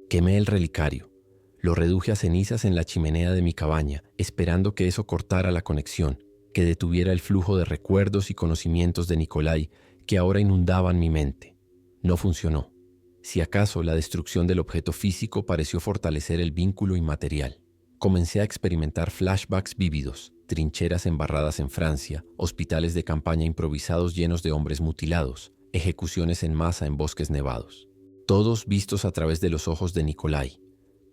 Quemé el relicario. Lo reduje a cenizas en la chimenea de mi cabaña, esperando que eso cortara la conexión, que detuviera el flujo de recuerdos y conocimientos de Nikolai que ahora inundaban mi mente. No funcionó. Si acaso la destrucción del objeto físico pareció fortalecer el vínculo inmaterial. Comencé a experimentar flashbacks vívidos, trincheras embarradas en Francia, hospitales de campaña improvisados llenos de hombres mutilados, ejecuciones en masa en bosques nevados. Todos vistos a través de los ojos de Nikolai,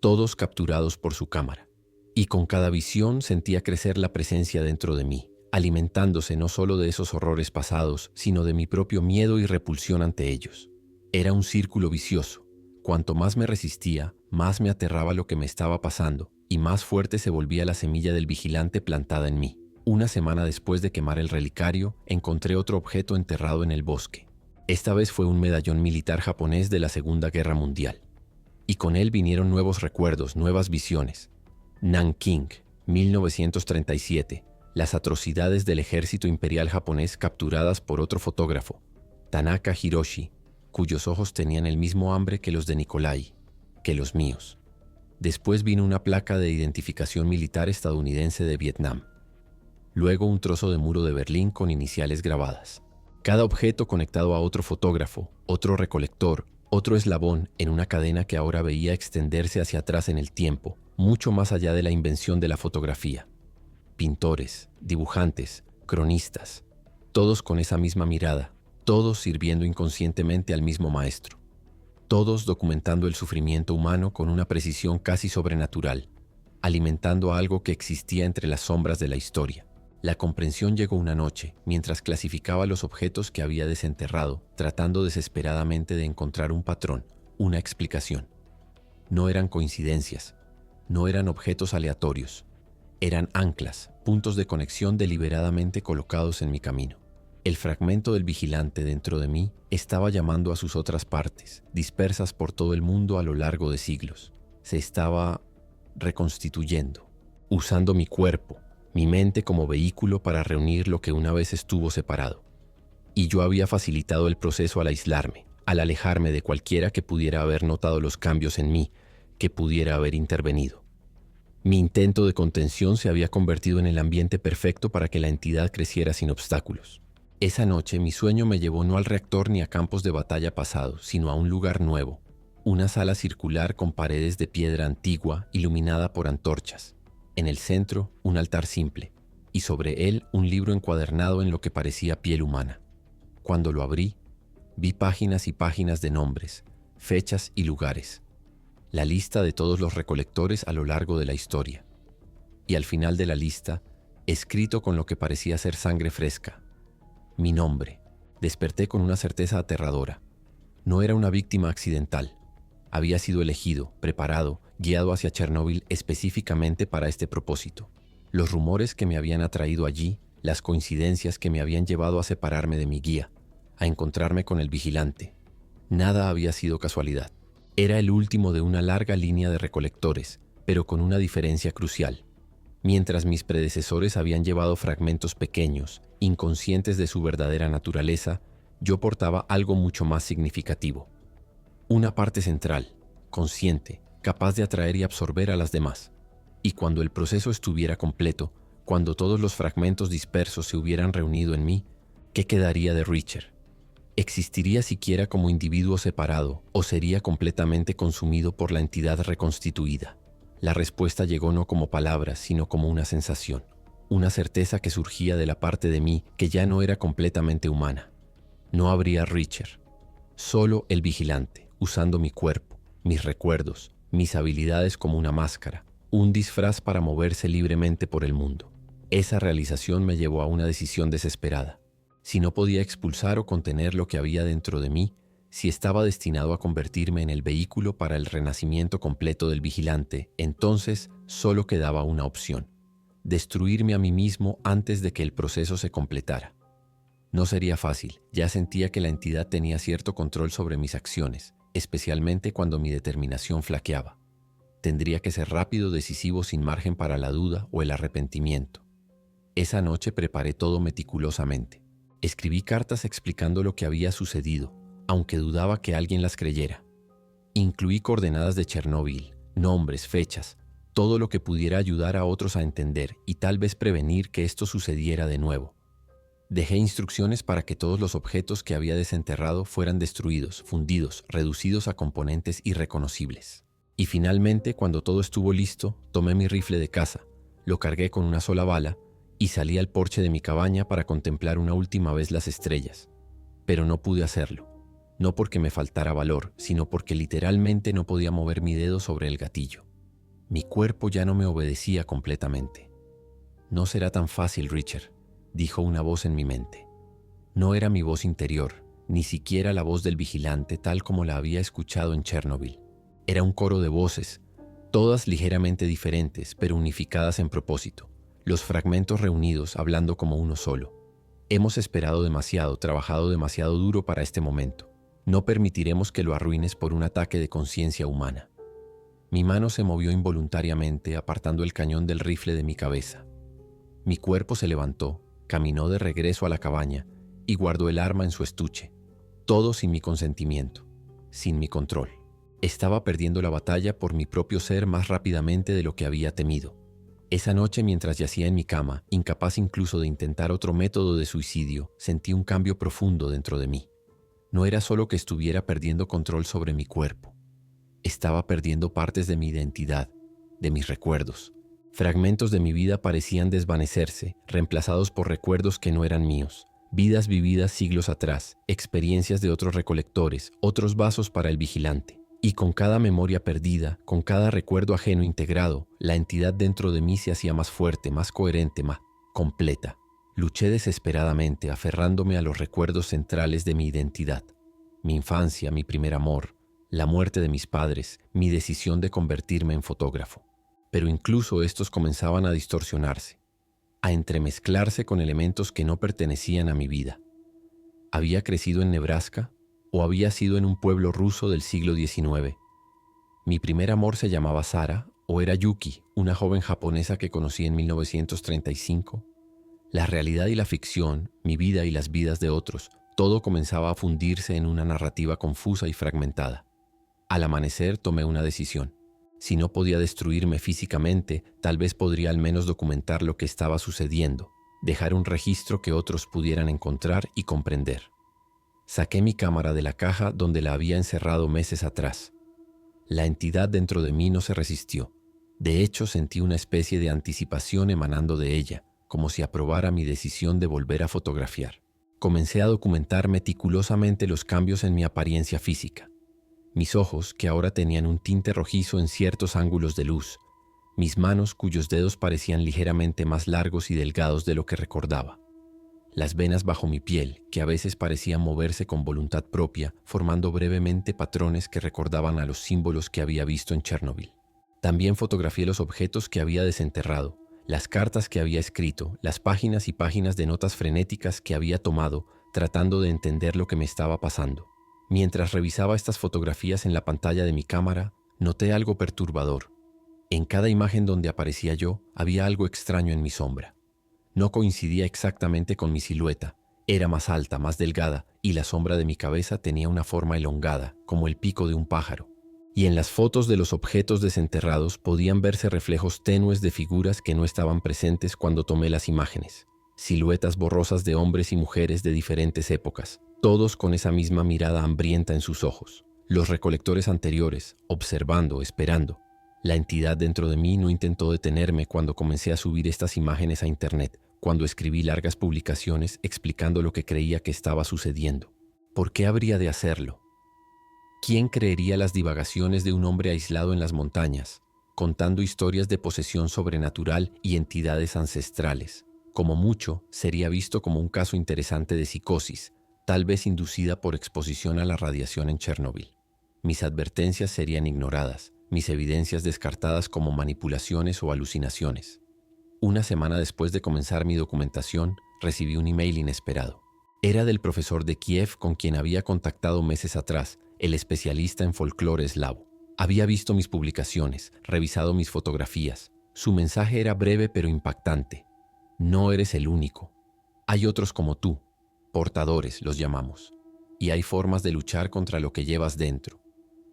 todos capturados por su cámara. Y con cada visión sentía crecer la presencia dentro de mí, alimentándose no solo de esos horrores pasados, sino de mi propio miedo y repulsión ante ellos. Era un círculo vicioso. Cuanto más me resistía, más me aterraba lo que me estaba pasando, y más fuerte se volvía la semilla del vigilante plantada en mí. Una semana después de quemar el relicario, encontré otro objeto enterrado en el bosque. Esta vez fue un medallón militar japonés de la Segunda Guerra Mundial. Y con él vinieron nuevos recuerdos, nuevas visiones. Nanking, 1937. Las atrocidades del ejército imperial japonés capturadas por otro fotógrafo, Tanaka Hiroshi, cuyos ojos tenían el mismo hambre que los de Nikolai, que los míos. Después vino una placa de identificación militar estadounidense de Vietnam. Luego un trozo de muro de Berlín con iniciales grabadas. Cada objeto conectado a otro fotógrafo, otro recolector, otro eslabón en una cadena que ahora veía extenderse hacia atrás en el tiempo, mucho más allá de la invención de la fotografía. Pintores, dibujantes, cronistas, todos con esa misma mirada, todos sirviendo inconscientemente al mismo maestro. Todos documentando el sufrimiento humano con una precisión casi sobrenatural, alimentando algo que existía entre las sombras de la historia. La comprensión llegó una noche, mientras clasificaba los objetos que había desenterrado, tratando desesperadamente de encontrar un patrón, una explicación. No eran coincidencias, no eran objetos aleatorios, eran anclas, puntos de conexión deliberadamente colocados en mi camino. El fragmento del vigilante dentro de mí estaba llamando a sus otras partes, dispersas por todo el mundo a lo largo de siglos. Se estaba reconstituyendo, usando mi cuerpo, mi mente como vehículo para reunir lo que una vez estuvo separado. Y yo había facilitado el proceso al aislarme, al alejarme de cualquiera que pudiera haber notado los cambios en mí, que pudiera haber intervenido. Mi intento de contención se había convertido en el ambiente perfecto para que la entidad creciera sin obstáculos. Esa noche mi sueño me llevó no al reactor ni a campos de batalla pasados, sino a un lugar nuevo, una sala circular con paredes de piedra antigua iluminada por antorchas. En el centro, un altar simple, y sobre él un libro encuadernado en lo que parecía piel humana. Cuando lo abrí, vi páginas y páginas de nombres, fechas y lugares, la lista de todos los recolectores a lo largo de la historia. Y al final de la lista, escrito con lo que parecía ser sangre fresca, mi nombre. Desperté con una certeza aterradora. No era una víctima accidental. Había sido elegido, preparado, guiado hacia Chernóbil específicamente para este propósito. Los rumores que me habían atraído allí, las coincidencias que me habían llevado a separarme de mi guía, a encontrarme con el vigilante. Nada había sido casualidad. Era el último de una larga línea de recolectores, pero con una diferencia crucial. Mientras mis predecesores habían llevado fragmentos pequeños, inconscientes de su verdadera naturaleza, yo portaba algo mucho más significativo. Una parte central, consciente, capaz de atraer y absorber a las demás. Y cuando el proceso estuviera completo, cuando todos los fragmentos dispersos se hubieran reunido en mí, ¿qué quedaría de Reacher? ¿Existiría siquiera como individuo separado o sería completamente consumido por la entidad reconstituida? La respuesta llegó no como palabras, sino como una sensación, una certeza que surgía de la parte de mí que ya no era completamente humana. No habría Reacher, solo el vigilante, usando mi cuerpo, mis recuerdos, mis habilidades como una máscara, un disfraz para moverse libremente por el mundo. Esa realización me llevó a una decisión desesperada. Si no podía expulsar o contener lo que había dentro de mí, si estaba destinado a convertirme en el vehículo para el renacimiento completo del vigilante, entonces solo quedaba una opción: destruirme a mí mismo antes de que el proceso se completara. No sería fácil, ya sentía que la entidad tenía cierto control sobre mis acciones, especialmente cuando mi determinación flaqueaba. Tendría que ser rápido, decisivo, sin margen para la duda o el arrepentimiento. Esa noche preparé todo meticulosamente. Escribí cartas explicando lo que había sucedido, aunque dudaba que alguien las creyera. Incluí coordenadas de Chernóbil, nombres, fechas, todo lo que pudiera ayudar a otros a entender y tal vez prevenir que esto sucediera de nuevo. Dejé instrucciones para que todos los objetos que había desenterrado fueran destruidos, fundidos, reducidos a componentes irreconocibles. Y finalmente, cuando todo estuvo listo, tomé mi rifle de caza, lo cargué con una sola bala y salí al porche de mi cabaña para contemplar una última vez las estrellas. Pero no pude hacerlo, no porque me faltara valor, sino porque literalmente no podía mover mi dedo sobre el gatillo. Mi cuerpo ya no me obedecía completamente. No será tan fácil, Richard, dijo una voz en mi mente. No era mi voz interior, ni siquiera la voz del vigilante tal como la había escuchado en Chernóbil. Era un coro de voces, todas ligeramente diferentes, pero unificadas en propósito, los fragmentos reunidos hablando como uno solo. Hemos esperado demasiado, trabajado demasiado duro para este momento. No permitiremos que lo arruines por un ataque de conciencia humana. Mi mano se movió involuntariamente, apartando el cañón del rifle de mi cabeza. Mi cuerpo se levantó, caminó de regreso a la cabaña y guardó el arma en su estuche. Todo sin mi consentimiento, sin mi control. Estaba perdiendo la batalla por mi propio ser más rápidamente de lo que había temido. Esa noche, mientras yacía en mi cama, incapaz incluso de intentar otro método de suicidio, sentí un cambio profundo dentro de mí. No era solo que estuviera perdiendo control sobre mi cuerpo. Estaba perdiendo partes de mi identidad, de mis recuerdos. Fragmentos de mi vida parecían desvanecerse, reemplazados por recuerdos que no eran míos. Vidas vividas siglos atrás, experiencias de otros recolectores, otros vasos para el vigilante. Y con cada memoria perdida, con cada recuerdo ajeno integrado, la entidad dentro de mí se hacía más fuerte, más coherente, más completa. Luché desesperadamente, aferrándome a los recuerdos centrales de mi identidad. Mi infancia, mi primer amor, la muerte de mis padres, mi decisión de convertirme en fotógrafo. Pero incluso estos comenzaban a distorsionarse, a entremezclarse con elementos que no pertenecían a mi vida. ¿Había crecido en Nebraska o había sido en un pueblo ruso del siglo XIX? ¿Mi primer amor se llamaba Sara o era Yuki, una joven japonesa que conocí en 1935? La realidad y la ficción, mi vida y las vidas de otros, todo comenzaba a fundirse en una narrativa confusa y fragmentada. Al amanecer tomé una decisión. Si no podía destruirme físicamente, tal vez podría al menos documentar lo que estaba sucediendo, dejar un registro que otros pudieran encontrar y comprender. Saqué mi cámara de la caja donde la había encerrado meses atrás. La entidad dentro de mí no se resistió. De hecho, sentí una especie de anticipación emanando de ella, como si aprobara mi decisión de volver a fotografiar. Comencé a documentar meticulosamente los cambios en mi apariencia física. Mis ojos, que ahora tenían un tinte rojizo en ciertos ángulos de luz, mis manos cuyos dedos parecían ligeramente más largos y delgados de lo que recordaba, las venas bajo mi piel, que a veces parecían moverse con voluntad propia, formando brevemente patrones que recordaban a los símbolos que había visto en Chernóbil. También fotografié los objetos que había desenterrado, las cartas que había escrito, las páginas y páginas de notas frenéticas que había tomado, tratando de entender lo que me estaba pasando. Mientras revisaba estas fotografías en la pantalla de mi cámara, noté algo perturbador. En cada imagen donde aparecía yo, había algo extraño en mi sombra. No coincidía exactamente con mi silueta. Era más alta, más delgada, y la sombra de mi cabeza tenía una forma elongada, como el pico de un pájaro. Y en las fotos de los objetos desenterrados podían verse reflejos tenues de figuras que no estaban presentes cuando tomé las imágenes. Siluetas borrosas de hombres y mujeres de diferentes épocas, todos con esa misma mirada hambrienta en sus ojos. Los recolectores anteriores, observando, esperando. La entidad dentro de mí no intentó detenerme cuando comencé a subir estas imágenes a internet, cuando escribí largas publicaciones explicando lo que creía que estaba sucediendo. ¿Por qué habría de hacerlo? ¿Quién creería las divagaciones de un hombre aislado en las montañas, contando historias de posesión sobrenatural y entidades ancestrales? Como mucho, sería visto como un caso interesante de psicosis, tal vez inducida por exposición a la radiación en Chernóbil. Mis advertencias serían ignoradas, mis evidencias descartadas como manipulaciones o alucinaciones. Una semana después de comenzar mi documentación, recibí un email inesperado. Era del profesor de Kiev con quien había contactado meses atrás, el especialista en folclore eslavo. Había visto mis publicaciones, revisado mis fotografías. Su mensaje era breve pero impactante. No eres el único. Hay otros como tú. Portadores los llamamos. Y hay formas de luchar contra lo que llevas dentro.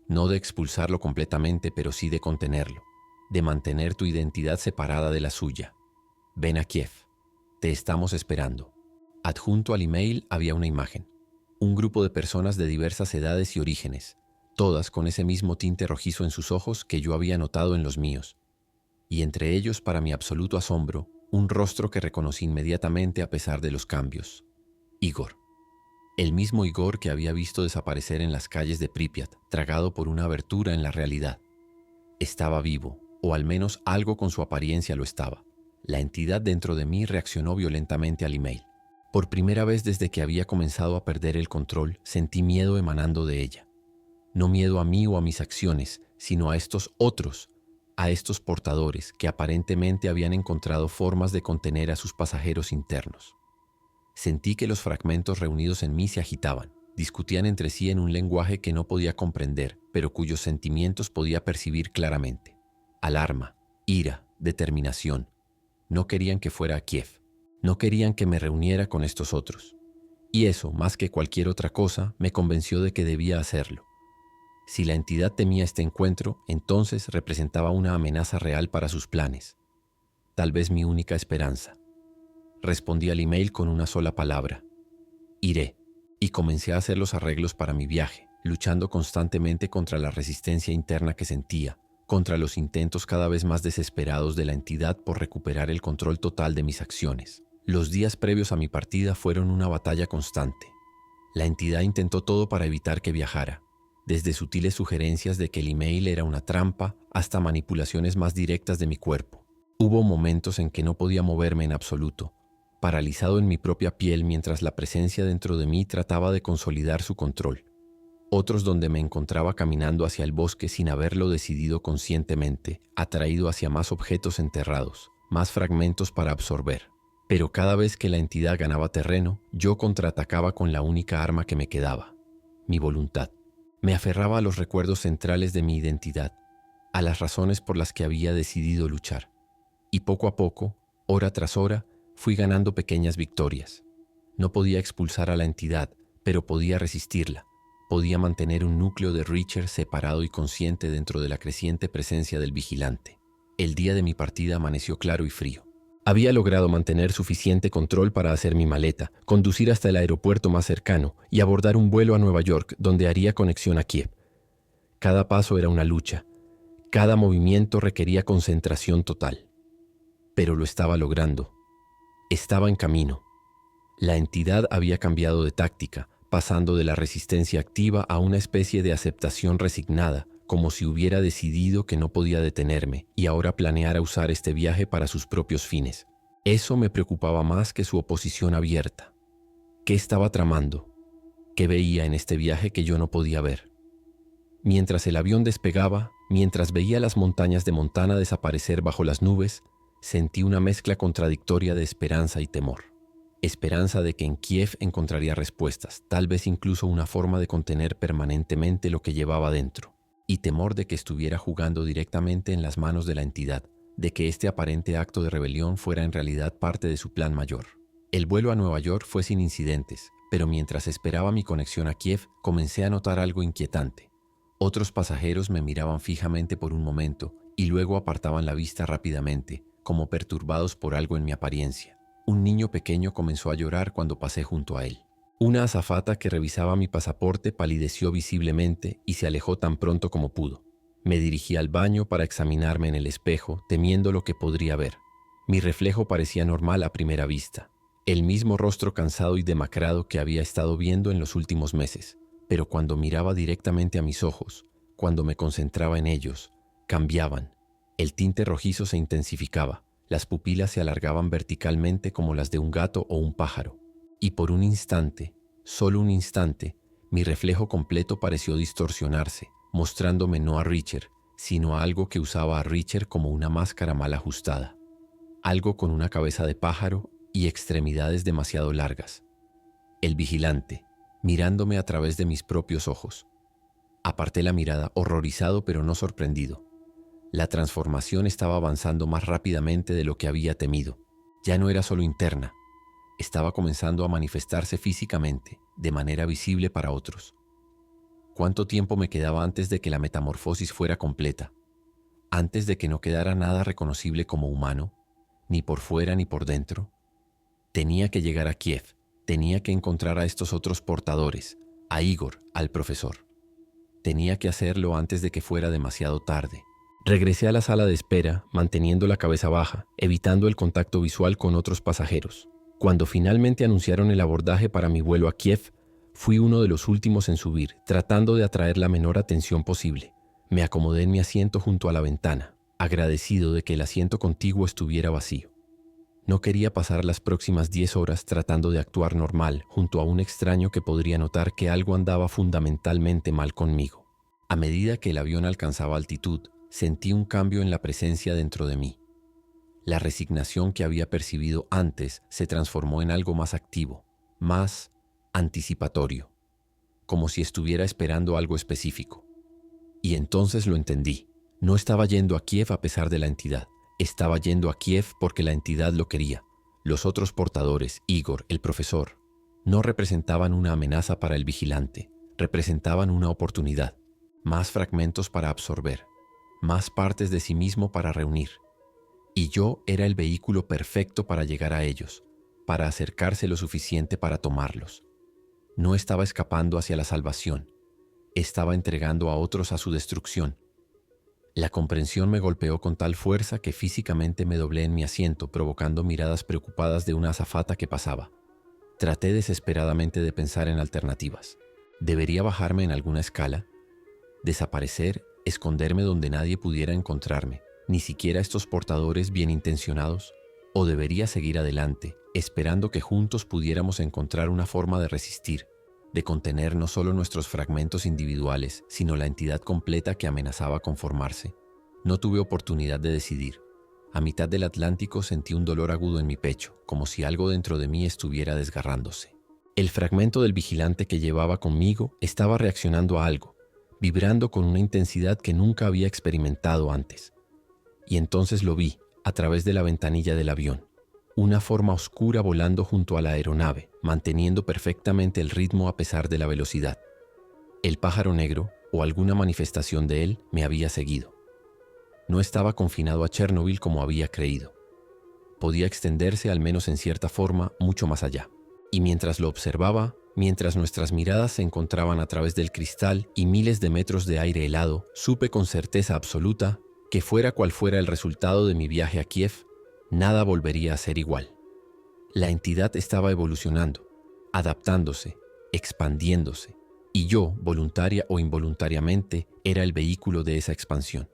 No de expulsarlo completamente, pero sí de contenerlo, de mantener tu identidad separada de la suya. Ven a Kiev. Te estamos esperando. Adjunto al email había una imagen. Un grupo de personas de diversas edades y orígenes, todas con ese mismo tinte rojizo en sus ojos que yo había notado en los míos. Y entre ellos, para mi absoluto asombro, un rostro que reconocí inmediatamente a pesar de los cambios. Igor. El mismo Igor que había visto desaparecer en las calles de Pripyat, tragado por una abertura en la realidad. Estaba vivo, o al menos algo con su apariencia lo estaba. La entidad dentro de mí reaccionó violentamente al email. Por primera vez desde que había comenzado a perder el control, sentí miedo emanando de ella. No miedo a mí o a mis acciones, sino a estos otros, a estos portadores que aparentemente habían encontrado formas de contener a sus pasajeros internos. Sentí que los fragmentos reunidos en mí se agitaban, discutían entre sí en un lenguaje que no podía comprender, pero cuyos sentimientos podía percibir claramente. Alarma, ira, determinación. No querían que fuera a Kiev. No querían que me reuniera con estos otros. Y eso, más que cualquier otra cosa, me convenció de que debía hacerlo. Si la entidad temía este encuentro, entonces representaba una amenaza real para sus planes. Tal vez mi única esperanza. Respondí al email con una sola palabra. Iré. Y comencé a hacer los arreglos para mi viaje, luchando constantemente contra la resistencia interna que sentía, contra los intentos cada vez más desesperados de la entidad por recuperar el control total de mis acciones. Los días previos a mi partida fueron una batalla constante. La entidad intentó todo para evitar que viajara, desde sutiles sugerencias de que el email era una trampa hasta manipulaciones más directas de mi cuerpo. Hubo momentos en que no podía moverme en absoluto, paralizado en mi propia piel mientras la presencia dentro de mí trataba de consolidar su control. Otros donde me encontraba caminando hacia el bosque sin haberlo decidido conscientemente, atraído hacia más objetos enterrados, más fragmentos para absorber. Pero cada vez que la entidad ganaba terreno, yo contraatacaba con la única arma que me quedaba, mi voluntad. Me aferraba a los recuerdos centrales de mi identidad, a las razones por las que había decidido luchar. Y poco a poco, hora tras hora, fui ganando pequeñas victorias. No podía expulsar a la entidad, pero podía resistirla. Podía mantener un núcleo de Reacher separado y consciente dentro de la creciente presencia del vigilante. El día de mi partida amaneció claro y frío. Había logrado mantener suficiente control para hacer mi maleta, conducir hasta el aeropuerto más cercano y abordar un vuelo a Nueva York donde haría conexión a Kiev. Cada paso era una lucha. Cada movimiento requería concentración total. Pero lo estaba logrando. Estaba en camino. La entidad había cambiado de táctica, pasando de la resistencia activa a una especie de aceptación resignada, como si hubiera decidido que no podía detenerme y ahora planeara usar este viaje para sus propios fines. Eso me preocupaba más que su oposición abierta. ¿Qué estaba tramando? ¿Qué veía en este viaje que yo no podía ver? Mientras el avión despegaba, mientras veía las montañas de Montana desaparecer bajo las nubes, sentí una mezcla contradictoria de esperanza y temor. Esperanza de que en Kiev encontraría respuestas, tal vez incluso una forma de contener permanentemente lo que llevaba dentro. Y temor de que estuviera jugando directamente en las manos de la entidad, de que este aparente acto de rebelión fuera en realidad parte de su plan mayor. El vuelo a Nueva York fue sin incidentes, pero mientras esperaba mi conexión a Kiev, comencé a notar algo inquietante. Otros pasajeros me miraban fijamente por un momento y luego apartaban la vista rápidamente, como perturbados por algo en mi apariencia. Un niño pequeño comenzó a llorar cuando pasé junto a él. Una azafata que revisaba mi pasaporte palideció visiblemente y se alejó tan pronto como pudo. Me dirigí al baño para examinarme en el espejo, temiendo lo que podría ver. Mi reflejo parecía normal a primera vista. El mismo rostro cansado y demacrado que había estado viendo en los últimos meses. Pero cuando miraba directamente a mis ojos, cuando me concentraba en ellos, cambiaban. El tinte rojizo se intensificaba. Las pupilas se alargaban verticalmente como las de un gato o un pájaro. Y por un instante, solo un instante, mi reflejo completo pareció distorsionarse, mostrándome no a Reacher, sino a algo que usaba a Reacher como una máscara mal ajustada. Algo con una cabeza de pájaro y extremidades demasiado largas. El vigilante, mirándome a través de mis propios ojos. Aparté la mirada, horrorizado pero no sorprendido. La transformación estaba avanzando más rápidamente de lo que había temido. Ya no era solo interna. Estaba comenzando a manifestarse físicamente, de manera visible para otros. ¿Cuánto tiempo me quedaba antes de que la metamorfosis fuera completa? Antes de que no quedara nada reconocible como humano, ni por fuera ni por dentro. Tenía que llegar a Kiev, tenía que encontrar a estos otros portadores, a Igor, al profesor. Tenía que hacerlo antes de que fuera demasiado tarde. Regresé a la sala de espera, manteniendo la cabeza baja, evitando el contacto visual con otros pasajeros. Cuando finalmente anunciaron el abordaje para mi vuelo a Kiev, fui uno de los últimos en subir, tratando de atraer la menor atención posible. Me acomodé en mi asiento junto a la ventana, agradecido de que el asiento contiguo estuviera vacío. No quería pasar las próximas 10 horas tratando de actuar normal junto a un extraño que podría notar que algo andaba fundamentalmente mal conmigo. A medida que el avión alcanzaba altitud, sentí un cambio en la presencia dentro de mí. La resignación que había percibido antes se transformó en algo más activo, más anticipatorio, como si estuviera esperando algo específico. Y entonces lo entendí. No estaba yendo a Kiev a pesar de la entidad. Estaba yendo a Kiev porque la entidad lo quería. Los otros portadores, Igor, el profesor, no representaban una amenaza para el vigilante, representaban una oportunidad, más fragmentos para absorber, más partes de sí mismo para reunir. Y yo era el vehículo perfecto para llegar a ellos, para acercarse lo suficiente para tomarlos. No estaba escapando hacia la salvación, estaba entregando a otros a su destrucción. La comprensión me golpeó con tal fuerza que físicamente me doblé en mi asiento, provocando miradas preocupadas de una azafata que pasaba. Traté desesperadamente de pensar en alternativas. ¿Debería bajarme en alguna escala? ¿Desaparecer? ¿Esconderme donde nadie pudiera encontrarme? ¿Ni siquiera estos portadores bien intencionados? ¿O debería seguir adelante, esperando que juntos pudiéramos encontrar una forma de resistir, de contener no solo nuestros fragmentos individuales, sino la entidad completa que amenazaba con formarse? No tuve oportunidad de decidir. A mitad del Atlántico sentí un dolor agudo en mi pecho, como si algo dentro de mí estuviera desgarrándose. El fragmento del vigilante que llevaba conmigo estaba reaccionando a algo, vibrando con una intensidad que nunca había experimentado antes. Y entonces lo vi, a través de la ventanilla del avión. Una forma oscura volando junto a la aeronave, manteniendo perfectamente el ritmo a pesar de la velocidad. El pájaro negro, o alguna manifestación de él, me había seguido. No estaba confinado a Chernobyl como había creído. Podía extenderse, al menos en cierta forma, mucho más allá. Y mientras lo observaba, mientras nuestras miradas se encontraban a través del cristal y miles de metros de aire helado, supe con certeza absoluta que fuera cual fuera el resultado de mi viaje a Kiev, nada volvería a ser igual. La entidad estaba evolucionando, adaptándose, expandiéndose, y yo, voluntaria o involuntariamente, era el vehículo de esa expansión.